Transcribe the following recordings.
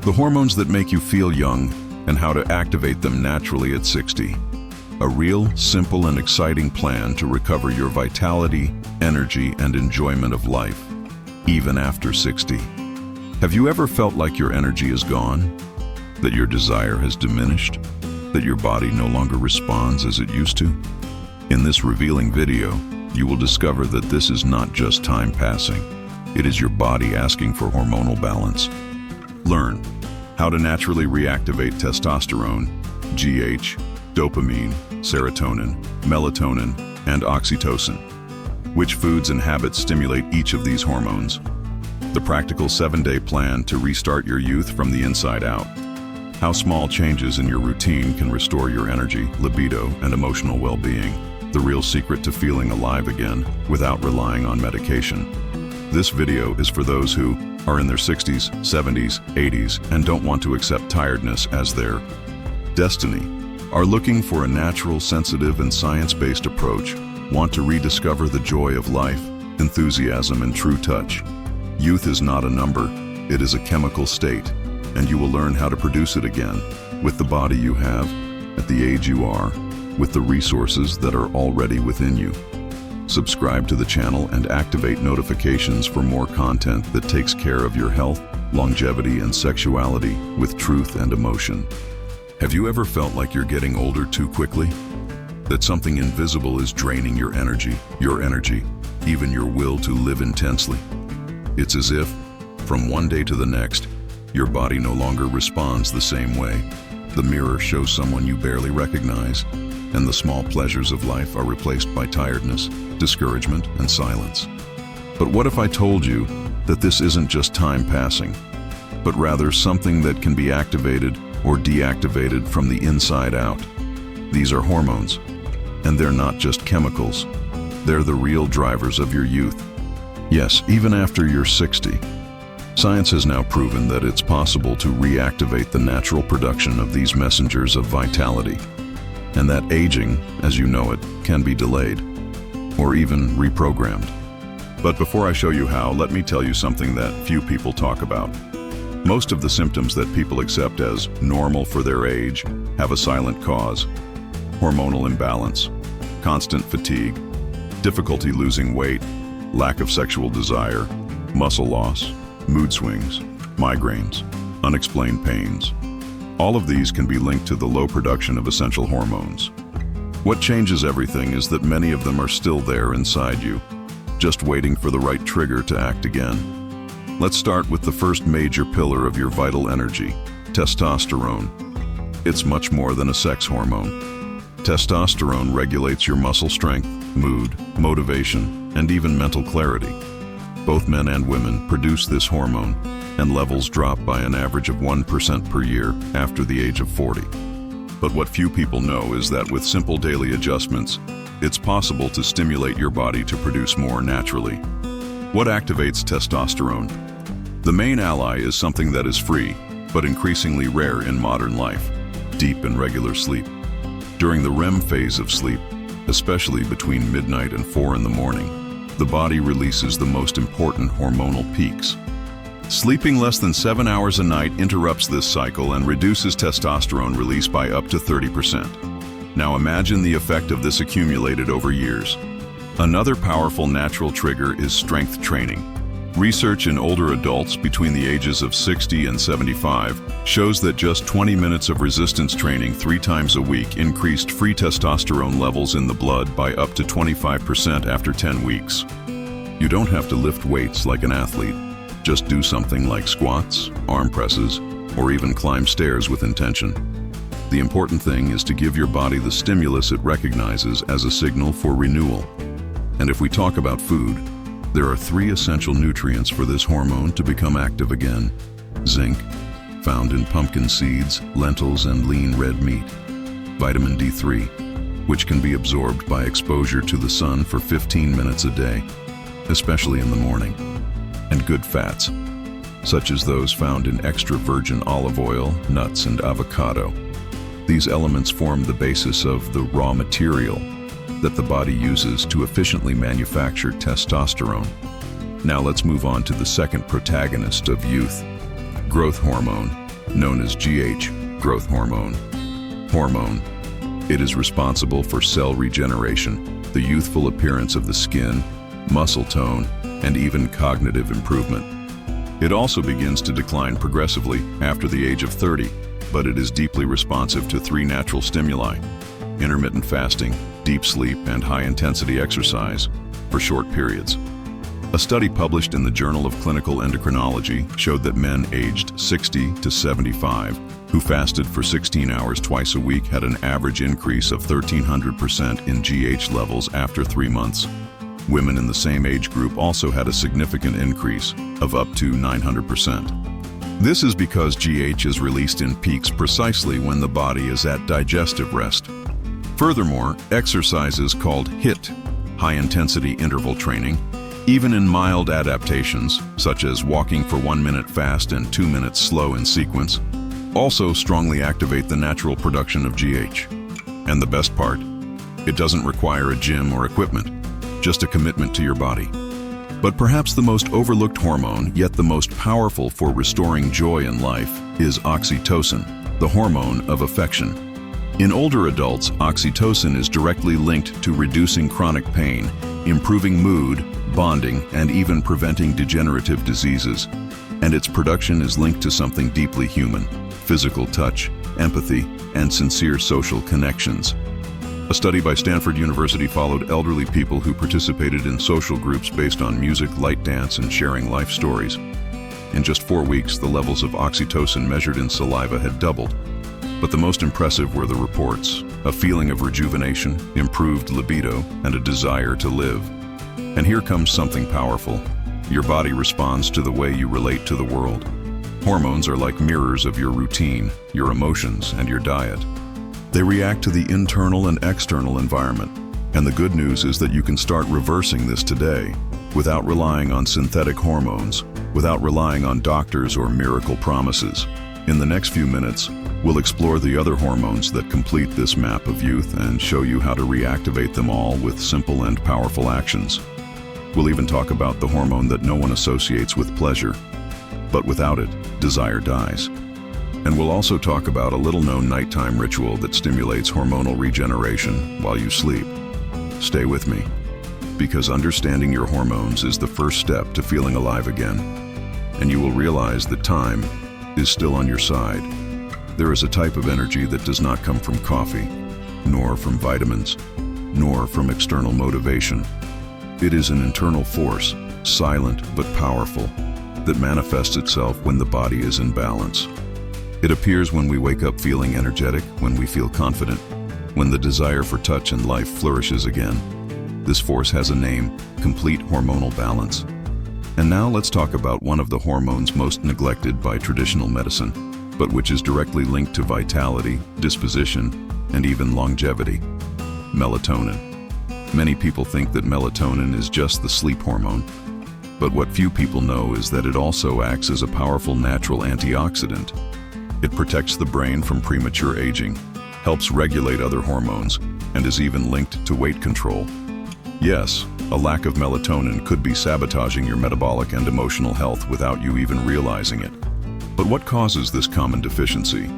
The hormones that make you feel young and how to activate them naturally at 60. A real, simple, and exciting plan to recover your vitality, energy, and enjoyment of life, even after 60. Have you ever felt like your energy is gone? That your desire has diminished? That your body no longer responds as it used to? In this revealing video, you will discover that this is not just time passing. It is your body asking for hormonal balance. Learn how to naturally reactivate testosterone, GH, dopamine, serotonin, melatonin, and oxytocin. Which foods and habits stimulate each of these hormones? The practical 7-day plan to restart your youth from the inside out. How small changes in your routine can restore your energy, libido, and emotional well-being. The real secret to feeling alive again without relying on medication. This video is for those who are in their 60s, 70s, 80s, and don't want to accept tiredness as their destiny, are looking for a natural, sensitive, and science-based approach, want to rediscover the joy of life, enthusiasm, and true touch. Youth is not a number, it is a chemical state, and you will learn how to produce it again, with the body you have, at the age you are, with the resources that are already within you. Subscribe to the channel and activate notifications for more content that takes care of your health, longevity, and sexuality with truth and emotion. Have you ever felt like you're getting older too quickly? That something invisible is draining your energy, even your will to live intensely? It's as if, from one day to the next, your body no longer responds the same way. The mirror shows someone you barely recognize, and the small pleasures of life are replaced by tiredness, discouragement, and silence. But what if I told you that this isn't just time passing, but rather something that can be activated or deactivated from the inside out? These are hormones, and they're not just chemicals. They're the real drivers of your youth. Yes, even after you're 60. Science has now proven that it's possible to reactivate the natural production of these messengers of vitality, and that aging, as you know it, can be delayed, or even reprogrammed. But before I show you how, let me tell you something that few people talk about. Most of the symptoms that people accept as normal for their age have a silent cause: hormonal imbalance, constant fatigue, difficulty losing weight, lack of sexual desire, muscle loss, mood swings, migraines, unexplained pains. All of these can be linked to the low production of essential hormones. What changes everything is that many of them are still there inside you, just waiting for the right trigger to act again. Let's start with the first major pillar of your vital energy, testosterone. It's much more than a sex hormone. Testosterone regulates your muscle strength, mood, motivation, and even mental clarity. Both men and women produce this hormone, and levels drop by an average of 1% per year after the age of 40. But what few people know is that with simple daily adjustments, it's possible to stimulate your body to produce more naturally. What activates testosterone? The main ally is something that is free, but increasingly rare in modern life: deep and regular sleep. During the REM phase of sleep, especially between midnight and 4 in the morning, the body releases the most important hormonal peaks. Sleeping less than 7 hours a night interrupts this cycle and reduces testosterone release by up to 30%. Now imagine the effect of this accumulated over years. Another powerful natural trigger is strength training. Research in older adults between the ages of 60 and 75 shows that just 20 minutes of resistance training 3 times a week increased free testosterone levels in the blood by up to 25% after 10 weeks. You don't have to lift weights like an athlete. Just do something like squats, arm presses, or even climb stairs with intention. The important thing is to give your body the stimulus it recognizes as a signal for renewal. And if we talk about food, there are 3 essential nutrients for this hormone to become active again. Zinc, found in pumpkin seeds, lentils, and lean red meat. Vitamin D3, which can be absorbed by exposure to the sun for 15 minutes a day, especially in the morning. And good fats, such as those found in extra virgin olive oil, nuts, and avocado. These elements form the basis of the raw material that the body uses to efficiently manufacture testosterone. Now let's move on to the second protagonist of youth, growth hormone, known as GH, growth hormone. It is responsible for cell regeneration, the youthful appearance of the skin, muscle tone, and even cognitive improvement. It also begins to decline progressively after the age of 30, but it is deeply responsive to 3 natural stimuli: intermittent fasting, deep sleep, and high-intensity exercise for short periods. A study published in the Journal of Clinical Endocrinology showed that men aged 60 to 75 who fasted for 16 hours twice a week had an average increase of 1,300% in GH levels after 3 months. Women in the same age group also had a significant increase of up to 900%. This is because GH is released in peaks precisely when the body is at digestive rest. Furthermore, exercises called HIIT, high-intensity interval training, even in mild adaptations, such as walking for 1 minute fast and 2 minutes slow in sequence, also strongly activate the natural production of GH. And the best part, it doesn't require a gym or equipment, just a commitment to your body. But perhaps the most overlooked hormone, yet the most powerful for restoring joy in life, is oxytocin, the hormone of affection. In older adults, oxytocin is directly linked to reducing chronic pain, improving mood, bonding, and even preventing degenerative diseases. And its production is linked to something deeply human: physical touch, empathy, and sincere social connections. A study by Stanford University followed elderly people who participated in social groups based on music, light dance, and sharing life stories. In just 4 weeks, the levels of oxytocin measured in saliva had doubled. But the most impressive were the reports: a feeling of rejuvenation, improved libido, and a desire to live. And here comes something powerful. Your body responds to the way you relate to the world. Hormones are like mirrors of your routine, your emotions, and your diet. They react to the internal and external environment. And the good news is that you can start reversing this today, without relying on synthetic hormones, without relying on doctors or miracle promises. In the next few minutes, we'll explore the other hormones that complete this map of youth and show you how to reactivate them all with simple and powerful actions. We'll even talk about the hormone that no one associates with pleasure, but without it, desire dies. And we'll also talk about a little-known nighttime ritual that stimulates hormonal regeneration while you sleep. Stay with me, because understanding your hormones is the first step to feeling alive again. And you will realize that time is still on your side. There is a type of energy that does not come from coffee, nor from vitamins, nor from external motivation. It is an internal force, silent but powerful, that manifests itself when the body is in balance. It appears when we wake up feeling energetic, when we feel confident, when the desire for touch and life flourishes again. This force has a name: complete hormonal balance. And now let's talk about one of the hormones most neglected by traditional medicine, but which is directly linked to vitality, disposition, and even longevity: melatonin. Many people think that melatonin is just the sleep hormone, but what few people know is that it also acts as a powerful natural antioxidant. It protects the brain from premature aging, helps regulate other hormones, and is even linked to weight control. Yes, a lack of melatonin could be sabotaging your metabolic and emotional health without you even realizing it. But what causes this common deficiency?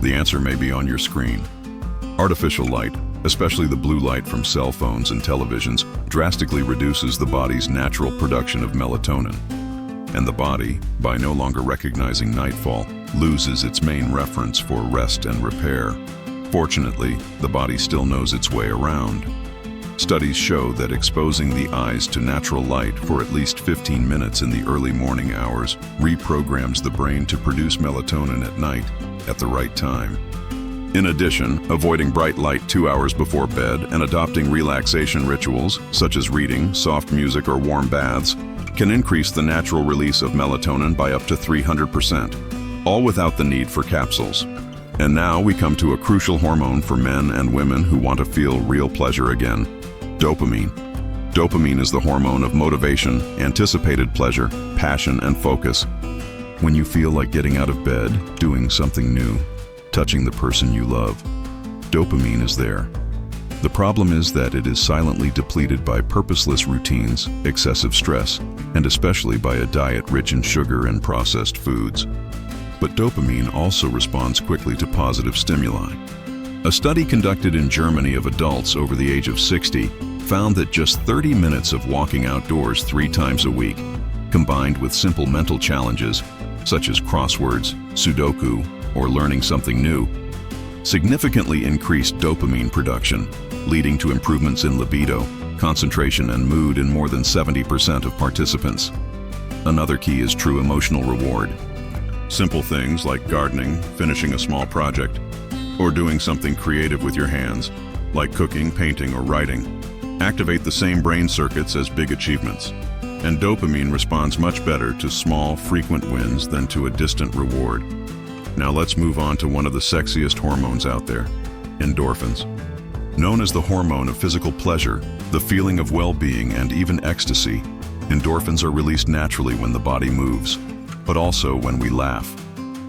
The answer may be on your screen. Artificial light, especially the blue light from cell phones and televisions, drastically reduces the body's natural production of melatonin. And the body, by no longer recognizing nightfall, loses its main reference for rest and repair. Fortunately, the body still knows its way around. Studies show that exposing the eyes to natural light for at least 15 minutes in the early morning hours reprograms the brain to produce melatonin at night, at the right time. In addition, avoiding bright light 2 hours before bed and adopting relaxation rituals, such as reading, soft music, or warm baths, can increase the natural release of melatonin by up to 300%, all without the need for capsules. And now we come to a crucial hormone for men and women who want to feel real pleasure again: dopamine. Dopamine is the hormone of motivation, anticipated pleasure, passion, and focus. When you feel like getting out of bed, doing something new, touching the person you love, dopamine is there. The problem is that it is silently depleted by purposeless routines, excessive stress, and especially by a diet rich in sugar and processed foods. But dopamine also responds quickly to positive stimuli. A study conducted in Germany of adults over the age of 60 found that just 30 minutes of walking outdoors 3 times a week, combined with simple mental challenges such as crosswords, Sudoku, or learning something new, significantly increased dopamine production, leading to improvements in libido, concentration, and mood in more than 70% of participants. Another key is true emotional reward. Simple things like gardening, finishing a small project, or doing something creative with your hands, like cooking, painting, or writing, activate the same brain circuits as big achievements. And dopamine responds much better to small, frequent wins than to a distant reward. Now let's move on to one of the sexiest hormones out there, endorphins. Known as the hormone of physical pleasure, the feeling of well-being, and even ecstasy, endorphins are released naturally when the body moves, but also when we laugh,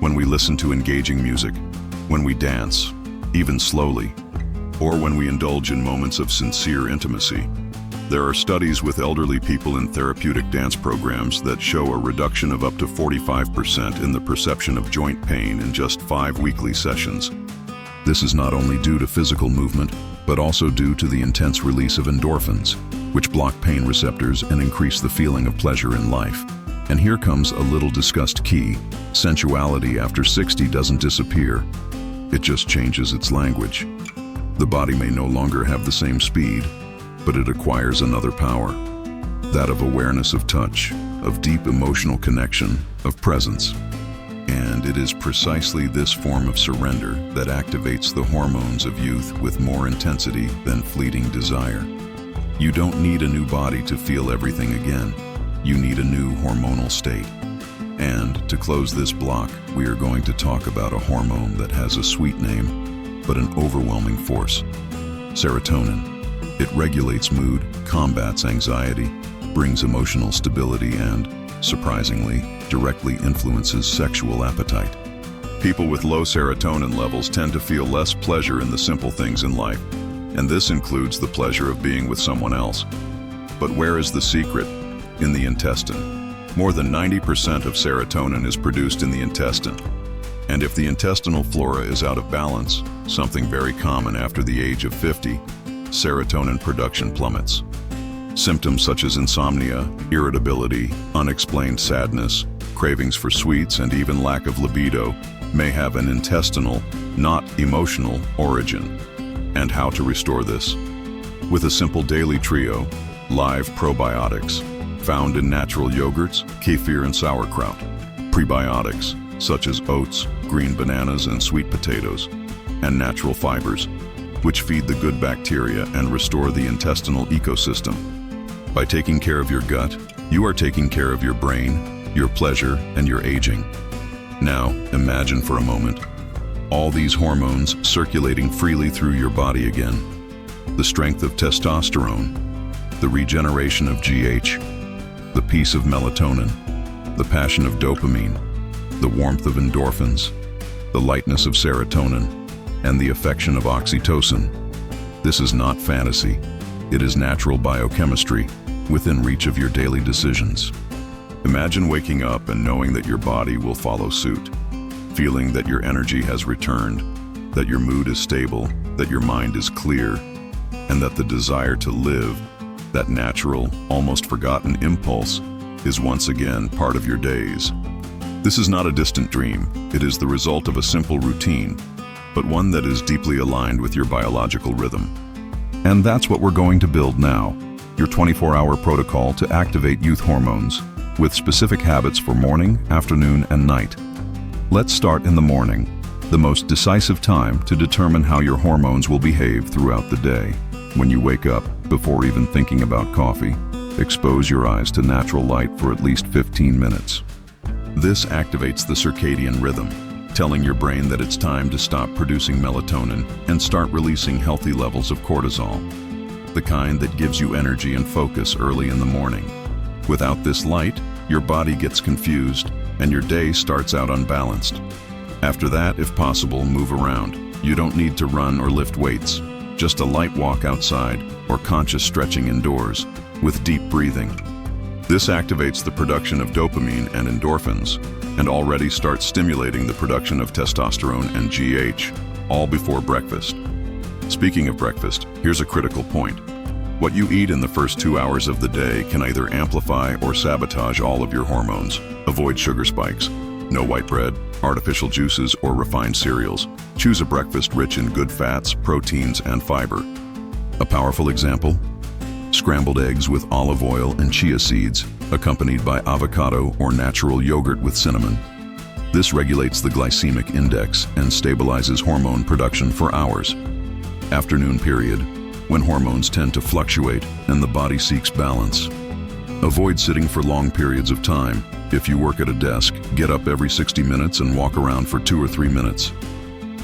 when we listen to engaging music, when we dance, even slowly, or when we indulge in moments of sincere intimacy. There are studies with elderly people in therapeutic dance programs that show a reduction of up to 45% in the perception of joint pain in just 5 weekly sessions. This is not only due to physical movement, but also due to the intense release of endorphins, which block pain receptors and increase the feeling of pleasure in life. And here comes a little discussed key: sensuality after 60 doesn't disappear. It just changes its language. The body may no longer have the same speed, but it acquires another power, that of awareness of touch, of deep emotional connection, of presence. And it is precisely this form of surrender that activates the hormones of youth with more intensity than fleeting desire. You don't need a new body to feel everything again. You need a new hormonal state. And to close this block, we are going to talk about a hormone that has a sweet name, but an overwhelming force: serotonin. It regulates mood, combats anxiety, brings emotional stability, and, surprisingly, directly influences sexual appetite. People with low serotonin levels tend to feel less pleasure in the simple things in life, and this includes the pleasure of being with someone else. But where is the secret? In the intestine. More than 90% of serotonin is produced in the intestine. And if the intestinal flora is out of balance, something very common after the age of 50, serotonin production plummets. Symptoms such as insomnia, irritability, unexplained sadness, cravings for sweets, and even lack of libido may have an intestinal, not emotional, origin. And how to restore this? With a simple daily trio: live probiotics, found in natural yogurts, kefir, and sauerkraut; prebiotics, such as oats, green bananas, and sweet potatoes; and natural fibers, which feed the good bacteria and restore the intestinal ecosystem. By taking care of your gut, you are taking care of your brain, your pleasure, and your aging. Now, imagine for a moment all these hormones circulating freely through your body again. The strength of testosterone, the regeneration of GH, the peace of melatonin, the passion of dopamine, the warmth of endorphins, the lightness of serotonin, and the affection of oxytocin. This is not fantasy. It is natural biochemistry within reach of your daily decisions. Imagine waking up and knowing that your body will follow suit, feeling that your energy has returned, that your mood is stable, that your mind is clear, and that the desire to live, that natural, almost forgotten impulse, is once again part of your days. This is not a distant dream. It is the result of a simple routine, but one that is deeply aligned with your biological rhythm. And that's what we're going to build now: your 24-hour protocol to activate youth hormones, with specific habits for morning, afternoon, and night. Let's start in the morning, the most decisive time to determine how your hormones will behave throughout the day. When you wake up, before even thinking about coffee, expose your eyes to natural light for at least 15 minutes. This activates the circadian rhythm, telling your brain that it's time to stop producing melatonin and start releasing healthy levels of cortisol, the kind that gives you energy and focus early in the morning. Without this light, your body gets confused and your day starts out unbalanced. After that, if possible, move around. You don't need to run or lift weights, just a light walk outside or conscious stretching indoors with deep breathing. This activates the production of dopamine and endorphins, and already start stimulating the production of testosterone and GH, all before breakfast. Speaking of breakfast, here's a critical point. What you eat in the first 2 hours of the day can either amplify or sabotage all of your hormones. Avoid sugar spikes. No white bread, artificial juices, or refined cereals. Choose a breakfast rich in good fats, proteins, and fiber. A powerful example? Scrambled eggs with olive oil and chia seeds, accompanied by avocado or natural yogurt with cinnamon. This regulates the glycemic index and stabilizes hormone production for hours. Afternoon period, when hormones tend to fluctuate and the body seeks balance. Avoid sitting for long periods of time. If you work at a desk, get up every 60 minutes and walk around for 2 or 3 minutes.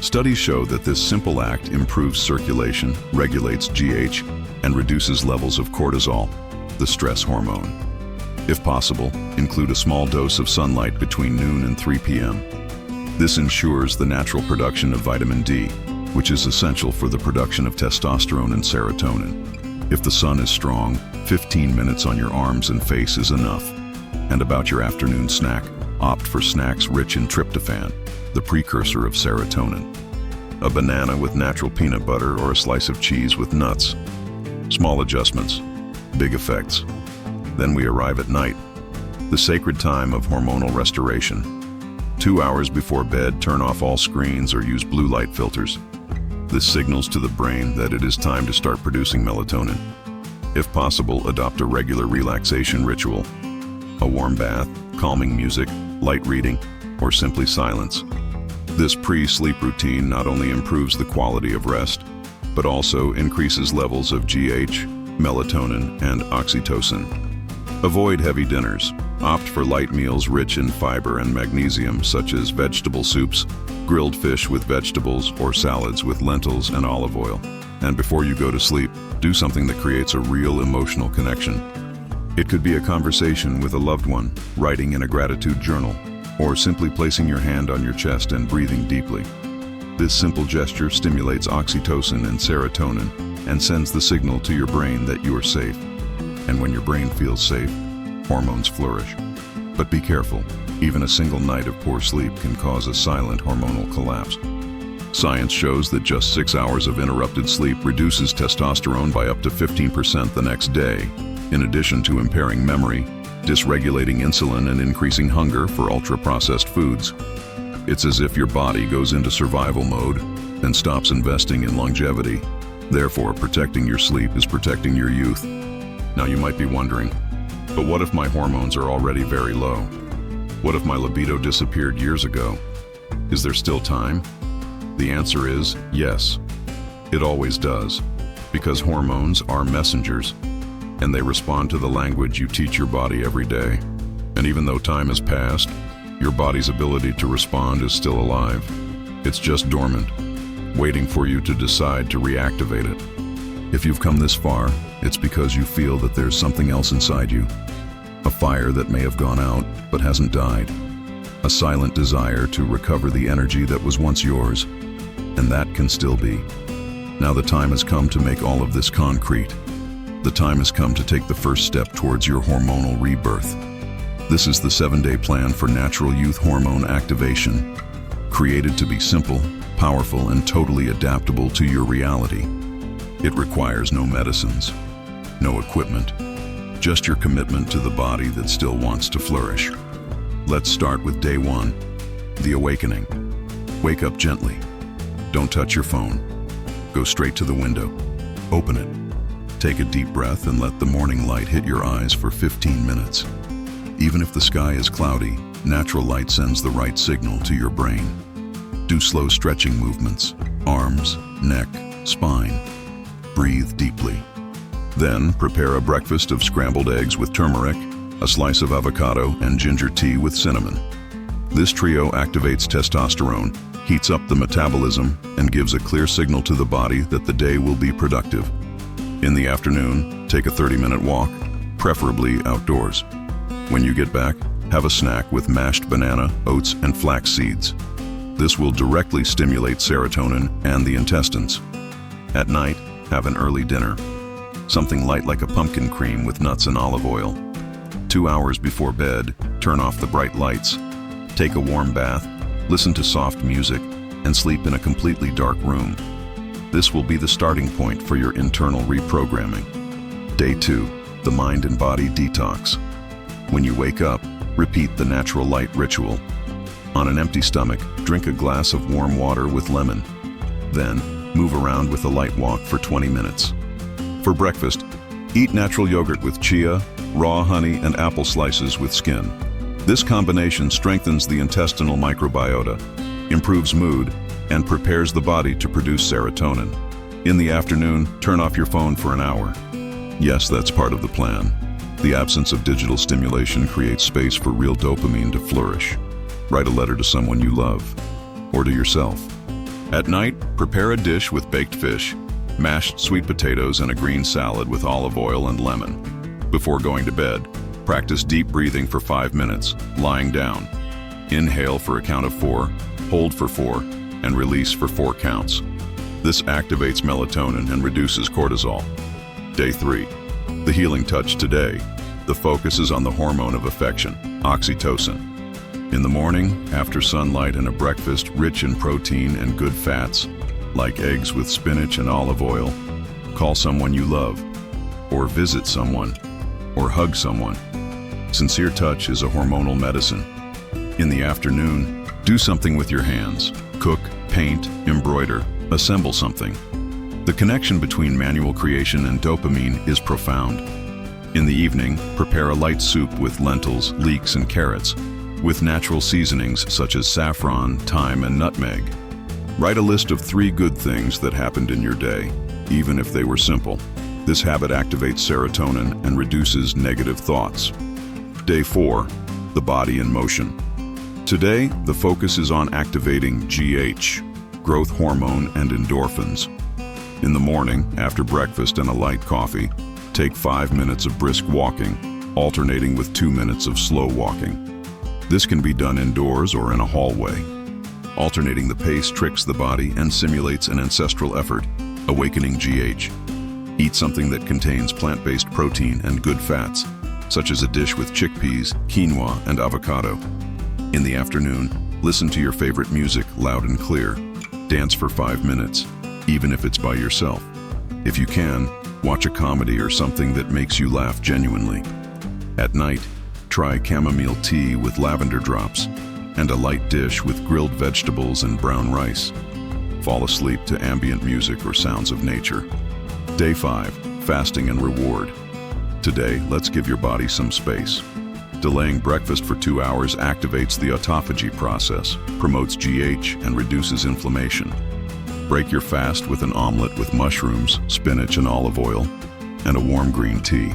Studies show that this simple act improves circulation, regulates GH, and reduces levels of cortisol, the stress hormone. If possible, include a small dose of sunlight between noon and 3 p.m. This ensures the natural production of vitamin D, which is essential for the production of testosterone and serotonin. If the sun is strong, 15 minutes on your arms and face is enough. And about your afternoon snack, opt for snacks rich in tryptophan, the precursor of serotonin. A banana with natural peanut butter or a slice of cheese with nuts. Small adjustments, big effects. Then we arrive at night, the sacred time of hormonal restoration. 2 hours before bed, turn off all screens or use blue light filters. This signals to the brain that it is time to start producing melatonin. If possible, adopt a regular relaxation ritual. A warm bath, calming music, light reading, or simply silence. This pre-sleep routine not only improves the quality of rest, but also increases levels of GH, melatonin, and oxytocin. Avoid heavy dinners. Opt for light meals rich in fiber and magnesium, such as vegetable soups, grilled fish with vegetables, or salads with lentils and olive oil. And before you go to sleep, do something that creates a real emotional connection. It could be a conversation with a loved one, writing in a gratitude journal, or simply placing your hand on your chest and breathing deeply. This simple gesture stimulates oxytocin and serotonin and sends the signal to your brain that you are safe. And when your brain feels safe, hormones flourish. But be careful, even a single night of poor sleep can cause a silent hormonal collapse. Science shows that just 6 hours of interrupted sleep reduces testosterone by up to 15% the next day, in addition to impairing memory, dysregulating insulin, and increasing hunger for ultra-processed foods. It's as if your body goes into survival mode and stops investing in longevity. Therefore, protecting your sleep is protecting your youth. Now you might be wondering, but what if my hormones are already very low? What if my libido disappeared years ago? Is there still time? The answer is yes. It always does, because hormones are messengers, and they respond to the language you teach your body every day. And even though time has passed, your body's ability to respond is still alive. It's just dormant, waiting for you to decide to reactivate it. If you've come this far, it's because you feel that there's something else inside you. A fire that may have gone out, but hasn't died. A silent desire to recover the energy that was once yours, and that can still be. Now the time has come to make all of this concrete. The time has come to take the first step towards your hormonal rebirth. This is the 7-day plan for natural youth hormone activation, created to be simple, powerful, and totally adaptable to your reality. It requires no medicines, no equipment, just your commitment to the body that still wants to flourish. Let's start with day 1, the awakening. Wake up gently. Don't touch your phone. Go straight to the window. Open it. Take a deep breath and let the morning light hit your eyes for 15 minutes. Even if the sky is cloudy, natural light sends the right signal to your brain. Do slow stretching movements, arms, neck, spine. Breathe deeply. Then prepare a breakfast of scrambled eggs with turmeric, a slice of avocado, and ginger tea with cinnamon. This trio activates testosterone, heats up the metabolism, and gives a clear signal to the body that the day will be productive. In the afternoon, take a 30-minute walk, preferably outdoors. When you get back, have a snack with mashed banana, oats, and flax seeds. This will directly stimulate serotonin and the intestines. At night, have an early dinner. Something light like a pumpkin cream with nuts and olive oil. 2 hours before bed, turn off the bright lights. Take a warm bath, listen to soft music, and sleep in a completely dark room. This will be the starting point for your internal reprogramming. Day 2, the mind and body detox. When you wake up, repeat the natural light ritual. On an empty stomach, drink a glass of warm water with lemon. Then, move around with a light walk for 20 minutes. For breakfast, eat natural yogurt with chia, raw honey, and apple slices with skin. This combination strengthens the intestinal microbiota, improves mood, and prepares the body to produce serotonin. In the afternoon, turn off your phone for an hour. Yes, that's part of the plan. The absence of digital stimulation creates space for real dopamine to flourish. Write a letter to someone you love, or to yourself. At night, prepare a dish with baked fish, mashed sweet potatoes, and a green salad with olive oil and lemon. Before going to bed, practice deep breathing for 5 minutes, lying down. Inhale for a count of 4, hold for 4, and release for 4 counts. This activates melatonin and reduces cortisol. Day 3. The healing touch today. The focus is on the hormone of affection, oxytocin. In the morning, after sunlight and a breakfast rich in protein and good fats, like eggs with spinach and olive oil, call someone you love, or visit someone, or hug someone. Sincere touch is a hormonal medicine. In the afternoon, do something with your hands. Cook, paint, embroider, assemble something. The connection between manual creation and dopamine is profound. In the evening, prepare a light soup with lentils, leeks, and carrots, with natural seasonings such as saffron, thyme, and nutmeg. Write a list of 3 good things that happened in your day, even if they were simple. This habit activates serotonin and reduces negative thoughts. Day 4, the body in motion. Today, the focus is on activating GH, growth hormone, and endorphins. In the morning, after breakfast and a light coffee, take 5 minutes of brisk walking, alternating with 2 minutes of slow walking. This can be done indoors or in a hallway. Alternating the pace tricks the body and simulates an ancestral effort, awakening GH. Eat something that contains plant-based protein and good fats, such as a dish with chickpeas, quinoa, and avocado. In the afternoon, listen to your favorite music loud and clear. Dance for 5 minutes, even if it's by yourself. If you can, watch a comedy or something that makes you laugh genuinely. At night, try chamomile tea with lavender drops and a light dish with grilled vegetables and brown rice. Fall asleep to ambient music or sounds of nature. Day 5, fasting and reward. Today, let's give your body some space. Delaying breakfast for 2 hours activates the autophagy process, promotes GH, and reduces inflammation. Break your fast with an omelet with mushrooms, spinach, and olive oil, and a warm green tea.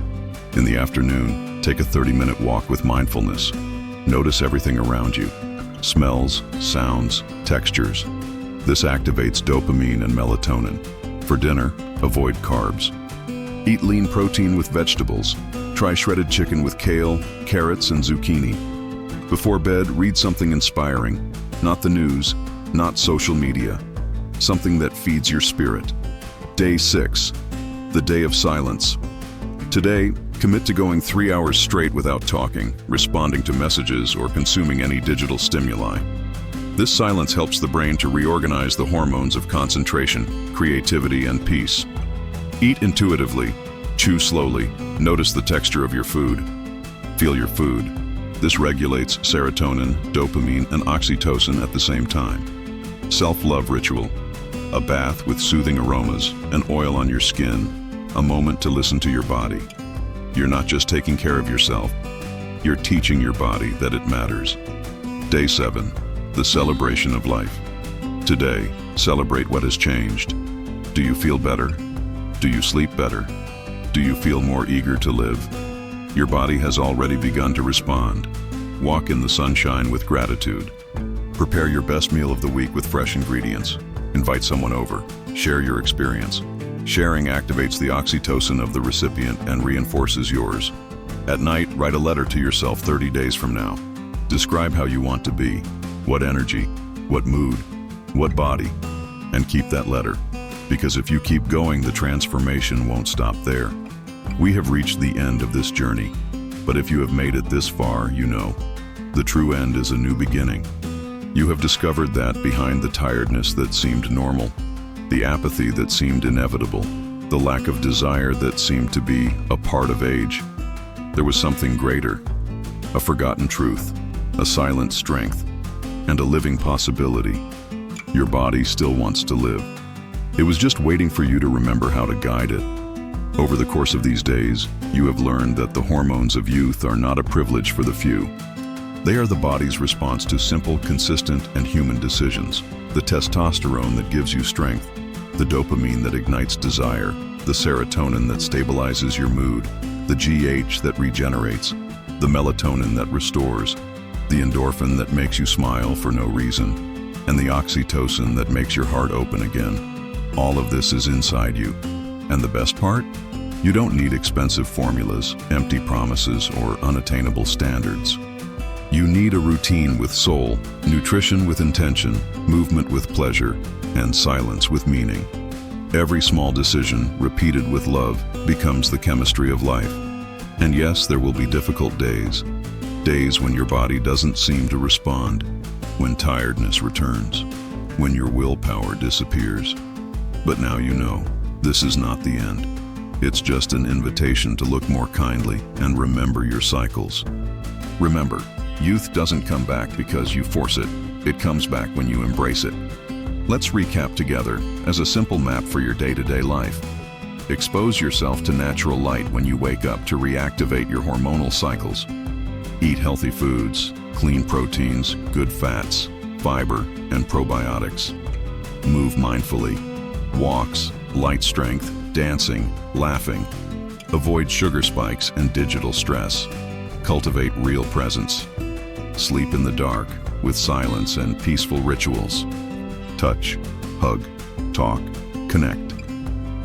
In the afternoon, take a 30-minute walk with mindfulness. Notice everything around you: smells, sounds, textures. This activates dopamine and melatonin. For dinner, avoid carbs. Eat lean protein with vegetables. Try shredded chicken with kale, carrots, and zucchini. Before bed, read something inspiring. Not the news, not social media. Something that feeds your spirit. Day 6, the day of silence. Today, commit to going 3 hours straight without talking, responding to messages, or consuming any digital stimuli. This silence helps the brain to reorganize the hormones of concentration, creativity, and peace. Eat intuitively, chew slowly, notice the texture of your food. Feel your food. This regulates serotonin, dopamine, and oxytocin at the same time. Self-love ritual. A bath with soothing aromas, an oil on your skin, a moment to listen to your body. You're not just taking care of yourself, you're teaching your body that it matters. Day 7, the celebration of life. Today, celebrate what has changed. Do you feel better? Do you sleep better? Do you feel more eager to live? Your body has already begun to respond. Walk in the sunshine with gratitude. Prepare your best meal of the week with fresh ingredients. Invite someone over. Share your experience. Sharing activates the oxytocin of the recipient and reinforces yours. At night, write a letter to yourself 30 days from now. Describe how you want to be, what energy, what mood, what body, and keep that letter. Because if you keep going, the transformation won't stop there. We have reached the end of this journey, but if you have made it this far, you know, The true end is a new beginning. You have discovered that behind the tiredness that seemed normal, the apathy that seemed inevitable, the lack of desire that seemed to be a part of age, there was something greater, a forgotten truth, a silent strength, and a living possibility. Your body still wants to live. It was just waiting for you to remember how to guide it. Over the course of these days, you have learned that the hormones of youth are not a privilege for the few. They are the body's response to simple, consistent, and human decisions. The testosterone that gives you strength, the dopamine that ignites desire, the serotonin that stabilizes your mood, the GH that regenerates, the melatonin that restores, the endorphin that makes you smile for no reason, and the oxytocin that makes your heart open again. All of this is inside you. And the best part? You don't need expensive formulas, empty promises, or unattainable standards. You need a routine with soul, nutrition with intention, movement with pleasure, and silence with meaning. Every small decision, repeated with love, becomes the chemistry of life. And yes, there will be difficult days. Days when your body doesn't seem to respond, when tiredness returns, when your willpower disappears. But now you know, this is not the end. It's just an invitation to look more kindly and remember your cycles. Remember, youth doesn't come back because you force it. It comes back when you embrace it. Let's recap together as a simple map for your day-to-day life. Expose yourself to natural light when you wake up to reactivate your hormonal cycles. Eat healthy foods, clean proteins, good fats, fiber, and probiotics. Move mindfully. Walks, light strength, dancing, laughing. Avoid sugar spikes and digital stress. Cultivate real presence. Sleep in the dark with silence and peaceful rituals. Touch, hug, talk, connect.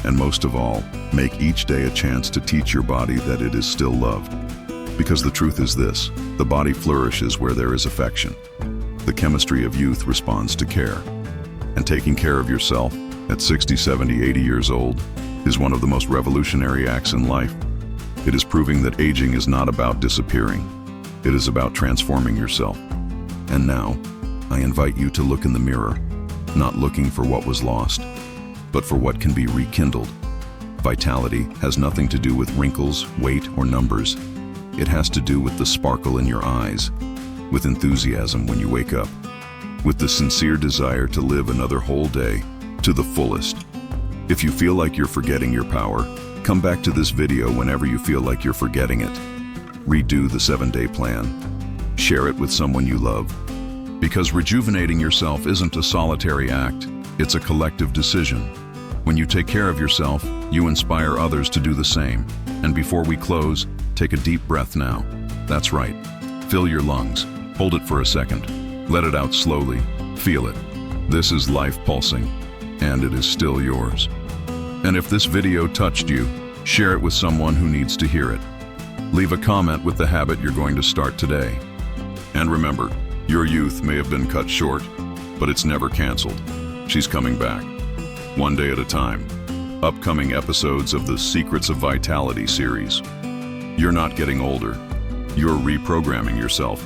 And most of all, make each day a chance to teach your body that it is still loved. Because the truth is this, the body flourishes where there is affection. The chemistry of youth responds to care. And taking care of yourself at 60, 70, 80 years old is one of the most revolutionary acts in life. It is proving that aging is not about disappearing. It is about transforming yourself. And now, I invite you to look in the mirror, not looking for what was lost, but for what can be rekindled. Vitality has nothing to do with wrinkles, weight, or numbers. It has to do with the sparkle in your eyes, with enthusiasm when you wake up, with the sincere desire to live another whole day to the fullest. If you feel like you're forgetting your power, come back to this video whenever you feel like you're forgetting it. Redo the 7-day plan. Share it with someone you love. Because rejuvenating yourself isn't a solitary act, it's a collective decision. When you take care of yourself, you inspire others to do the same. And before we close, take a deep breath now. That's right. Fill your lungs. Hold it for a second. Let it out slowly. Feel it. This is life pulsing, and it is still yours. And if this video touched you, share it with someone who needs to hear it. Leave a comment with the habit you're going to start today. And remember, your youth may have been cut short, but it's never canceled. She's coming back, one day at a time. Upcoming episodes of the Secrets of Vitality series. You're not getting older. You're reprogramming yourself.